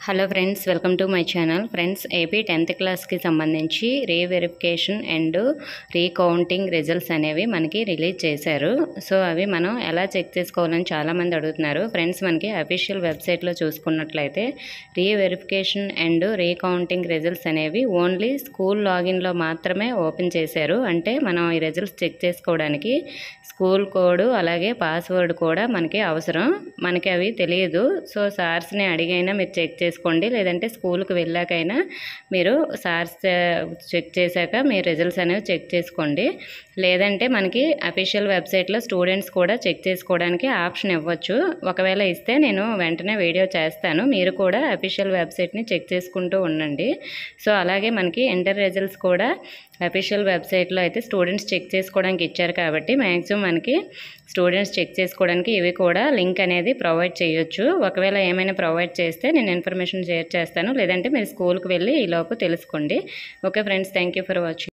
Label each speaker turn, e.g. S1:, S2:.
S1: Hello friends, welcome to my channel. Friends, AP 10th క్లాస్కి సంబంధించి reverification and recounting results అనేవి మనకి release చేశారు. సో అవి మనం ఎలా చెక్ చేసుకోవాలని చాలామంది అడుగుతున్నారు. ఫ్రెండ్స్, మనకి అఫీషియల్ వెబ్సైట్లో చూసుకున్నట్లయితే రీవెరిఫికేషన్ అండ్ రీకౌంటింగ్ రిజల్ట్స్ అనేవి ఓన్లీ స్కూల్ లాగిన్లో మాత్రమే ఓపెన్ చేశారు. అంటే మనం ఈ రిజల్ట్స్ చెక్ చేసుకోవడానికి స్కూల్ కోడ్ అలాగే పాస్వర్డ్ కూడా మనకి అవసరం. మనకి అవి తెలియదు. సో సార్స్ని అడిగైనా మీరు చెక్ చేసుకోండి, లేదంటే స్కూల్కి వెళ్ళాకైనా మీరు సార్స్ చెక్ చేశాక మీ రిజల్ట్స్ అనేవి చెక్ చేసుకోండి. లేదంటే మనకి అఫీషియల్ వెబ్సైట్లో స్టూడెంట్స్ కూడా చెక్ చేసుకోవడానికి ఆప్షన్ ఇవ్వచ్చు. ఒకవేళ ఇస్తే నేను వెంటనే వీడియో చేస్తాను. మీరు కూడా అఫీషియల్ వెబ్సైట్ని చెక్ చేసుకుంటూ ఉండండి. సో అలాగే మనకి ఇంటర్ రిజల్ట్స్ కూడా అఫీషియల్ వెబ్సైట్లో అయితే స్టూడెంట్స్ చెక్ చేసుకోవడానికి ఇచ్చారు కాబట్టి మ్యాక్సిమం మనకి స్టూడెంట్స్ చెక్ చేసుకోవడానికి ఇవి కూడా లింక్ అనేది ప్రొవైడ్ చేయొచ్చు. ఒకవేళ ఏమైనా ప్రొవైడ్ చేస్తే నేను ఇన్ఫర్మేషన్ షేర్ చేస్తాను, లేదంటే మీరు స్కూల్కి వెళ్ళి ఈలోపు తెలుసుకోండి. Okay friends, thank you for watching.